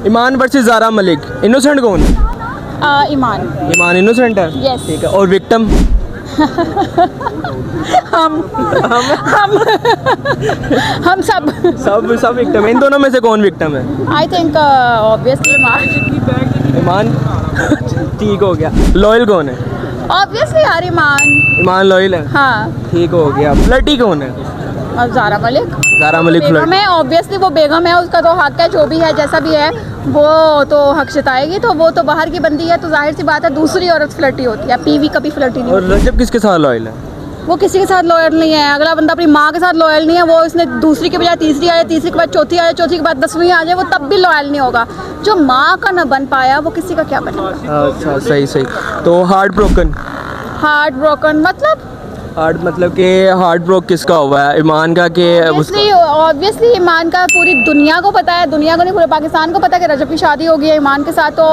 ईमान versus Zaara Malik, innocent कौन है? ईमान। ईमान innocent है? Yes. ठीक है। और विक्टिम? हम सब सब विक्टिम। इन दोनों में से कौन विक्टिम है? आई थिंक ऑब्वियसली ईमान। ईमान। ठीक हो गया। लॉयल कौन है? ऑब्वियसली यार ईमान। ईमान लॉयल है? हाँ। ठीक हो गया। फ्लर्टी कौन है? और ज़ारा मलिक। ज़ारा मलिक बेगम फ्लर्टी। है, ऑब्वियसली वो बेगम है, उसका तो हक है, जो भी है जैसा भी है वो तो हक जताएगी, तो वो तो बाहर की बंदी है, तो जाहिर सी बात है दूसरी औरत फ्लर्टी होती है, पीवी कभी फ्लर्टी नहीं और होती। रजब किसके साथ लॉयल है? वो किसी के साथ लॉयल नहीं है। अगला बंदा अपनी माँ के साथ लॉयल नहीं है, वो इसने दूसरी के बजाय तीसरी आ जाए, तीसरी के बाद चौथी आ जाए, चौथी के बाद 10वीं आ जाए, वो तब भी लॉयल नहीं होगा। जो माँ का न बन पाया वो किसी का क्या बनेगा। अच्छा, सही सही। तो हार्ट ब्रोकन? हार्ट ब्रोकन मतलब कि हार्ट ब्रोक किसका हुआ है? ईमान का कि ऑब्वियसली ईमान का पूरी दुनिया को पता है, दुनिया को नहीं पूरे पाकिस्तान को पता है कि रजब की शादी हो गई है ईमान के साथ। तो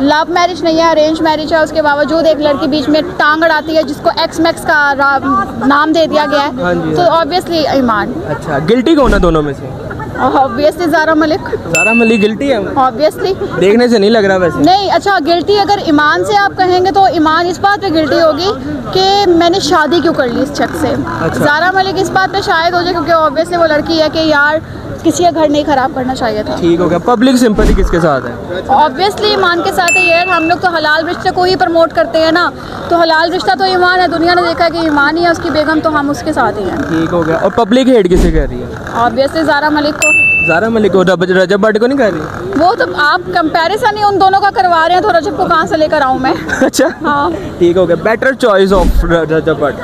लव मैरिज नहीं है, अरेंज मैरिज है, उसके बावजूद एक लड़की बीच में टांग अड़ाती है जिसको एक्स मैक्स का नाम दे दिया गया हाँ है, जी, तो ऑब्वियसली ईमान। अच्छा, गिल्टी कौन है दोनों में से? ऑब्वियसली ज़ारा मलिक। ज़ारा मलिक गिल्टी है? ऑब्वियसली। देखने से नहीं लग रहा वैसे। नहीं, अच्छा गिल्टी अगर ईमान से आप कहेंगे तो ईमान इस बात पे गिल्टी होगी कि मैंने शादी क्यों कर ली इस शख्स से। अच्छा। ज़ारा मलिक इस बात पे शायद हो जाए क्योंकि ऑब्वियसली वो लड़की है कि यार किसी का घर नहीं ख़राब करना चाहिए था। ठीक हो गया। पब्लिक सिंपैथी किसके साथ है? ऑब्वियसली ईमान के साथ है यार, हम लोग तो हलाल रिश्ते को ही प्रमोट करते हैं ना, तो हलाल रिश्ता तो ईमान है। दुनिया ने देखा कि ईमान ही है उसकी बेगम, तो हम उसके साथ ही हैं। ठीक हो गया। और पब्लिक हेट किसे कर रही है? ऑब्वियसली ज़ारा मलिक को। ज़ारा मलिक को? रजब भट्ट को नहीं कर रही? वो तो आप कंपैरिजन ही उन दोनों का करवा रहे हैं, तो रजब को कहाँ से लेकर आऊँ मैं। अच्छा, हाँ। ठीक हो गया। बेटर चॉइस ऑफ रजब भट्ट?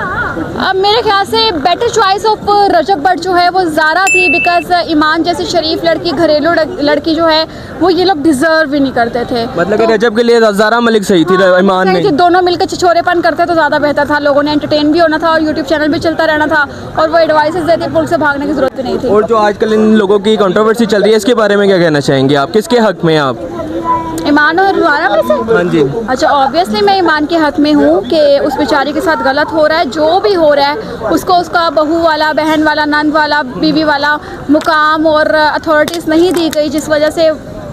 अब मेरे ख्याल से बेटर चॉइस ऑफ रजब भट्ट जो है वो ज़ारा थी, बिकॉज ईमान जैसी शरीफ लड़की, घरेलू लड़की जो है वो ये लोग डिजर्व ही नहीं करते थे। मतलब कि तो रजब के लिए ज़ारा मलिक सही थी, ईमान सही थी, नहीं? दोनों मिलकर छिछोरेपन करते तो ज़्यादा बेहतर था, लोगों ने एंटरटेन भी होना था और यूट्यूब चैनल भी चलता रहना था और वो एडवाइसेस देती, पुल से भागने की जरूरत भी नहीं थी। और जो आजकल इन लोगों की कंट्रोवर्सी चल रही है, इसके बारे में क्या कहना चाहेंगे आप? किसके हक में हैं आप? ईमान और ज़ारा में से? हाँ जी। अच्छा, ऑब्वियसली मैं ईमान के हक में हूँ कि उस बेचारी के साथ गलत हो रहा है, जो भी हो रहा है उसको उसका बहू वाला, बहन वाला, नंद वाला, बीवी वाला मुकाम और अथॉरिटीज़ नहीं दी गई, जिस वजह से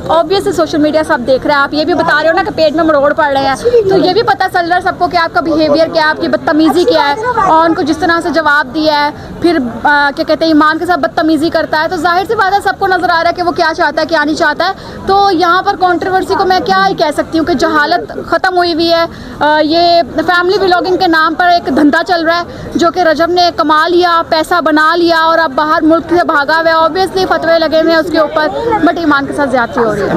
ऑब्वियसली सोशल मीडिया सब देख रहे हैं। आप ये भी बता रहे हो ना कि पेट में मरोड़ पड़ रहे हैं, तो ये भी पता चल रहा है सबको कि आपका बिहेवियर क्या है, आपकी बदतमीज़ी क्या है, और उनको जिस तरह से जवाब दिया है, फिर क्या कहते हैं ईमान के साथ बदतमीज़ी करता है, तो जाहिर सी बात है सबको नज़र आ रहा है कि वो क्या चाहता है, क्या नहीं चाहता है। तो यहाँ पर कंट्रोवर्सी को मैं क्या ही कह सकती हूँ कि जहालत ख़त्म हुई हुई है। ये फैमिली व्लॉगिंग के नाम पर एक धंधा चल रहा है जो कि रजब ने कमा लिया, पैसा बना लिया और अब बाहर मुल्क से भागा हुआ है। ऑब्वियसली फतवे लगे हुए हैं उसके ऊपर, बट ईमान के साथ ज़्यादती हो रही है।